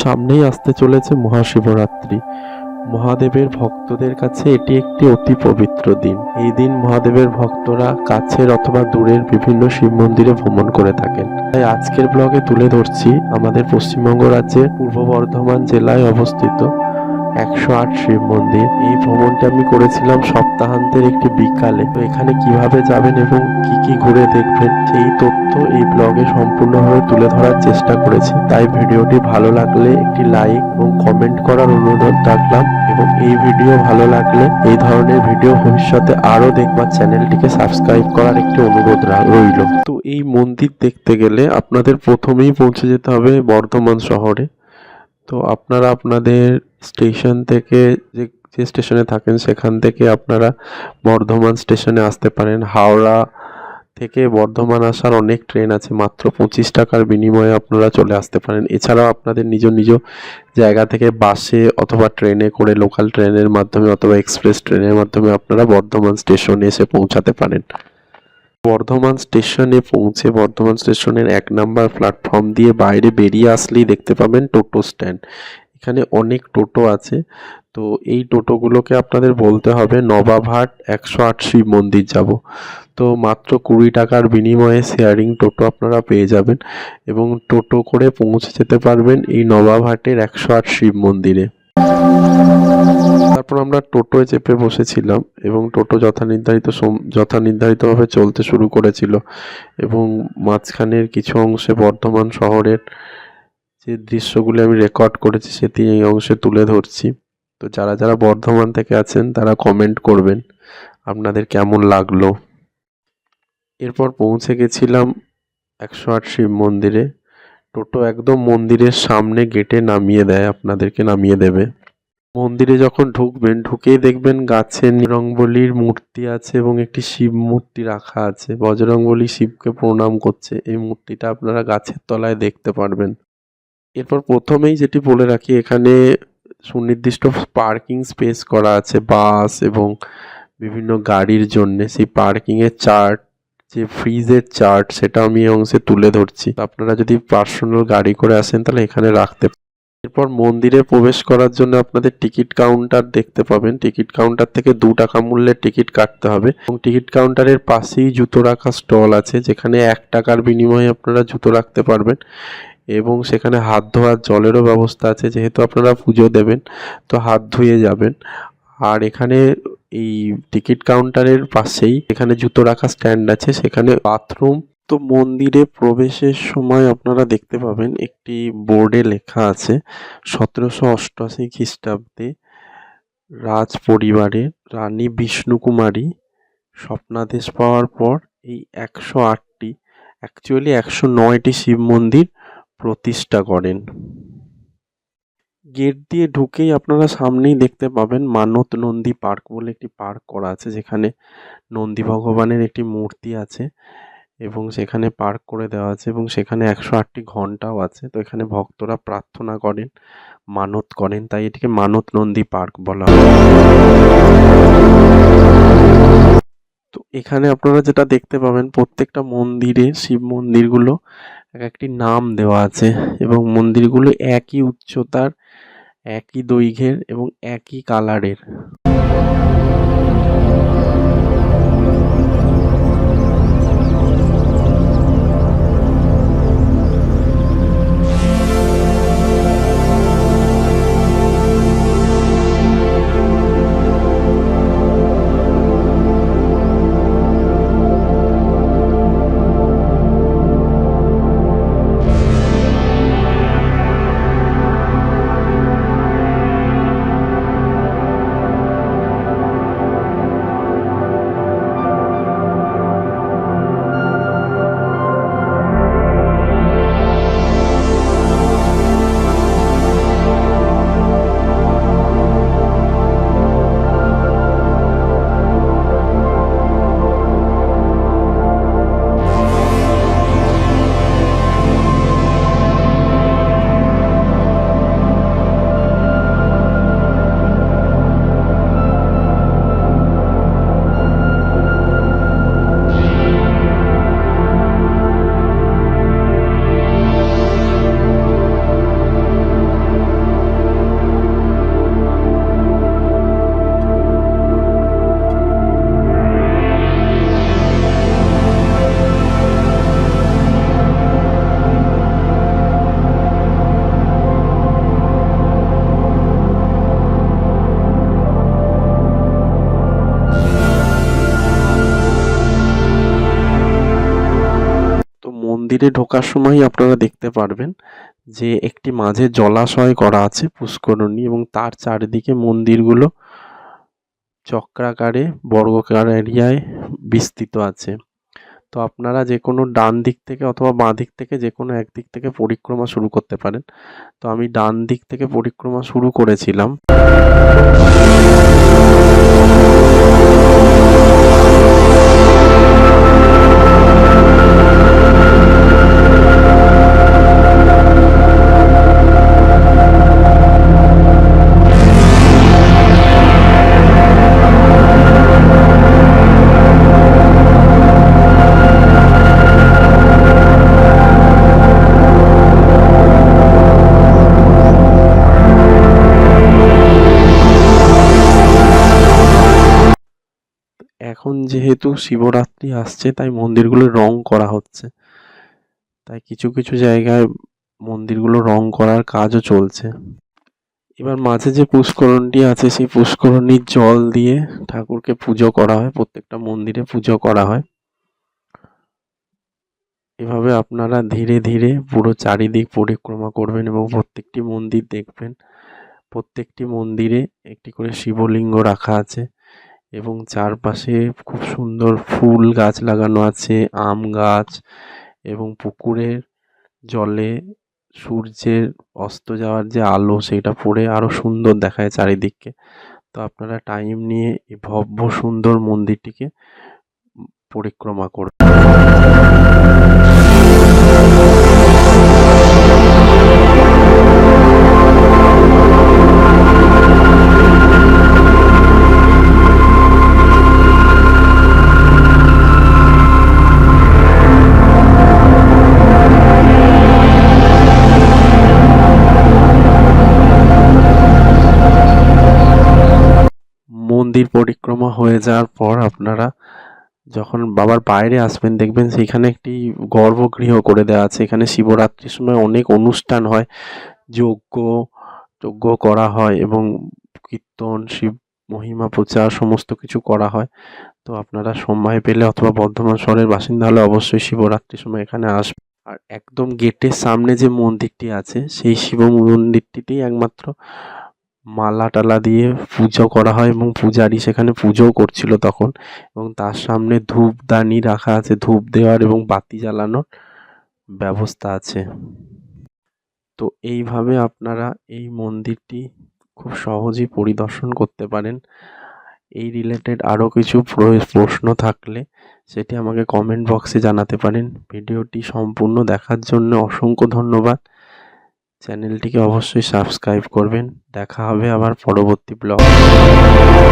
সামনেই আসতে চলেছে মহাশিবরাত্রি। মহাদেবের ভক্তদের কাছে এটি একটি অতি পবিত্র দিন। এই দিন মহাদেবের ভক্তরা কাছের অথবা দূরের বিভিন্ন শিব মন্দিরে ভ্রমণ করে থাকেন। তাই আজকের ব্লগে তুলে ধরছি আমাদের পশ্চিমবঙ্গ রাজ্যের পূর্ব বর্ধমান জেলায় অবস্থিত 108 শিব মন্দির। এই ভ্রমণটা আমি করেছিলাম সপ্তাহান্তের একটি বিকালে। তো এখানে কিভাবে যাবেন এবং কি কি ঘুরে দেখবেন সেই তথ্য এই ব্লগে সম্পূর্ণভাবে তুলে ধরার চেষ্টা করেছি। তাই ভিডিওটি ভালো লাগলে একটি লাইক এবং কমেন্ট করার অনুরোধ রাখলাম, এবং এই ভিডিও ভালো লাগলে এই ধরনের ভিডিও ভবিষ্যতে আরো দেখবার চ্যানেলটিকে সাবস্ক্রাইব করার একটি অনুরোধ রইল। তো এই মন্দির দেখতে গেলে আপনাদের প্রথমেই পৌঁছে যেতে হবে বর্ধমান শহরে। তো আপনারা আপনাদের স্টেশন থেকে যে স্টেশনে থাকেন সেখান থেকে আপনারা বর্ধমান স্টেশনে আসতে পারেন। হাওড়া থেকে বর্ধমান আসার অনেক ট্রেন আছে, মাত্র 25 টাকার বিনিময়ে আপনারা চলে আসতে পারেন। এছাড়াও আপনাদের নিজ নিজ জায়গা থেকে বাসে অথবা ট্রেনে করে, লোকাল ট্রেনের মাধ্যমে অথবা এক্সপ্রেস ট্রেনের মাধ্যমে আপনারা বর্ধমান স্টেশনে এসে পৌঁছাতে পারেন। বর্ধমান স্টেশনে পৌঁছে বর্ধমান স্টেশনের 1 নম্বর প্ল্যাটফর্ম দিয়ে বাইরে বেরিয়ে আসলেই দেখতে পাবেন টোটো স্ট্যান্ড। এখানে অনেক টোটো আছে। তো এই টোটোগুলোকে আপনাদের বলতে হবে নবাবহাট 108 শিব মন্দির যাব। তো মাত্র 20 টাকার বিনিময়ে শেয়ারিং টোটো আপনারা পেয়ে যাবেন এবং টোটো করে পৌঁছে যেতে পারবেন এই নবাবহাটের 108 শিব মন্দিরে। তারপর আমরা টোটোয় চেপে বসেছিলাম এবং টোটো যথানির্ধারিতভাবে চলতে শুরু করেছিল, এবং মাঝখানের কিছু অংশে বর্ধমান শহরের যে দৃশ্যগুলি আমি রেকর্ড করেছি সেটি এই অংশে তুলে ধরছি। তো যারা যারা বর্ধমান থেকে আছেন তারা কমেন্ট করবেন আপনাদের কেমন লাগলো। এরপর পৌঁছে গেছিলাম 108 শিব মন্দিরে। টোটো একদম মন্দিরের সামনে গেটে নামিয়ে দেয়, আপনাদেরকে নামিয়ে দেবে। মন্দিরে যখন ঢুকবেন, ঢুকেই দেখবেন গাছে বজরংবলীর মূর্তি আছে এবং একটি শিব মূর্তি রাখা আছে। বজরংবলী শিবকে প্রণাম করছে, এই মূর্তিটা আপনারা গাছের তলায় দেখতে পারবেন। এরপর প্রথমেই যেটি বলে রাখি, এখানে সুনির্দিষ্ট পার্কিং স্পেস করা আছে বাস এবং বিভিন্ন গাড়ির জন্য। সেই পার্কিংয়ের চার্ট, যে ফ্রিজের চার্ট, সেটা আমি এই অংশে তুলে ধরছি। আপনারা যদি পার্সোনাল গাড়ি করে আসেন তাহলে এখানে রাখতে। এরপর মন্দিরে প্রবেশ করার জন্য আপনাদের টিকিট কাউন্টার দেখতে পাবেন। টিকিট কাউন্টার থেকে 2 টাকা মূল্যের টিকিট কাটতে হবে, এবং টিকিট কাউন্টারের পাশেই জুতো রাখার স্টল আছে, যেখানে 1 টাকার বিনিময়ে আপনারা জুতো রাখতে পারবেন, এবং সেখানে হাত ধোয়ার জলেরও ব্যবস্থা আছে। যেহেতু আপনারা পুজো দেবেন তো হাত ধুয়ে যাবেন। আর এখানে এই টিকিট কাউন্টারের পাশেই এখানে জুতো রাখা স্ট্যান্ড আছে, সেখানে বাথরুম। তো মন্দিরে প্রবেশের সময় আপনারা দেখতে পাবেন একটি বোর্ডে লেখা আছে 1788 খ্রিস্টাব্দে রাজ পরিবারের রানী বিষ্ণুকুমারী স্বপ্নাদেশ পাওয়ার পর এই 108টি, অ্যাকচুয়ালি 109টি শিব মন্দির প্রতিষ্ঠা করেন। গেট দিয়ে ঢুকেই আপনারা সামনেই দেখতে পাবেন মানত নন্দী পার্ক বলে একটি পার্ক করা আছে, যেখানে নন্দী ভগবানের একটি মূর্তি আছে এবং সেখানে পার্ক করে দেওয়া আছে, এবং সেখানে 108টি ঘন্টাও আছে। তো এখানে ভক্তরা প্রার্থনা করেন, মানত করেন, তাই এটিকে মানত নন্দী পার্ক বলা হয়। তো এখানে আপনারা যেটা দেখতে পাবেন, প্রত্যেকটা মন্দিরে, শিব মন্দিরগুলো এক একটি নাম দেওয়া আছে, এবং মন্দিরগুলো একই উচ্চতার, একই দৈর্ঘ্যের এবং একই কালারের। মন্দিরে ঢোকার সময়ই আপনারা দেখতে পারবেন যে একটি মাঝে জলাশয় করা আছে পুষ্করণী, এবং তার চারিদিকে মন্দিরগুলো চক্রাকারে বর্গাকার এরিয়ায় বিস্তৃত আছে। তো আপনারা যে কোনো ডান দিক থেকে অথবা বাঁ দিক থেকে যে কোনো একদিক থেকে পরিক্রমা শুরু করতে পারেন। তো আমি ডান দিক থেকে পরিক্রমা শুরু করেছিলাম। এখন যেহেতু শিবরাত্রি আসছে তাই মন্দিরগুলো রং করা হচ্ছে, তাই কিছু কিছু জায়গায় মন্দিরগুলো রং করার কাজও চলছে। এবার মাঝে যে পুষ্করণটি আছে সেই পুষ্করণীর জল দিয়ে ঠাকুরকে পুজো করা হয়, প্রত্যেকটা মন্দিরে পুজো করা হয়। এভাবে আপনারা ধীরে ধীরে পুরো চারিদিক পরিক্রমা করবেন এবং প্রত্যেকটি মন্দির দেখবেন। প্রত্যেকটি মন্দিরে একটি করে শিবলিঙ্গ রাখা আছে এবং চারপাশে খুব সুন্দর ফুল গাছ লাগানো আছে, আম গাছ, এবং পুকুরের জলে সূর্যের অস্ত যাওয়ার যে আলো সেটা পড়ে আরও সুন্দর দেখায় চারিদিককে। তো আপনারা টাইম নিয়ে এই ভব্য সুন্দর মন্দিরটিকে পরিক্রমা করুন। মন্দির পরিক্রমা হয়ে যাওয়ার পর আপনারা যখন বাবার বাইরে আসবেন দেখবেন সেইখানে একটি গর্ভগৃহ করে দেওয়া আছে। এখানে শিবরাত্রির সময় অনেক অনুষ্ঠান হয়, যজ্ঞ করা হয় এবং কীর্তন, শিব মহিমা প্রচার সমস্ত কিছু করা হয়। তো আপনারা সময় পেলে অথবা বর্ধমান শহরের বাসিন্দা হলে অবশ্যই শিবরাত্রির সময় এখানে আসবেন। আর একদম গেটের সামনে যে মন্দিরটি আছে সেই শিব মন্দিরটিতেই একমাত্র মালা টালা দিয়ে পুজো করা হয় এবং পূজারী সেখানে পুজোও করছিল তখন, এবং তার সামনে ধূপদানি রাখা আছে, ধূপ দেওয়ার এবং বাতি জ্বালানোর ব্যবস্থা আছে। তো এইভাবে আপনারা এই মন্দিরটি খুব সহজেই পরিদর্শন করতে পারেন। এই রিলেটেড আরও কিছু প্রশ্ন থাকলে সেটি আমাকে কমেন্ট বক্সে জানাতে পারেন। ভিডিওটি সম্পূর্ণ দেখার জন্য অসংখ্য ধন্যবাদ। চ্যানেলটিকে অবশ্যই সাবস্ক্রাইব করবেন। দেখা হবে আবার পরবর্তী ব্লগ।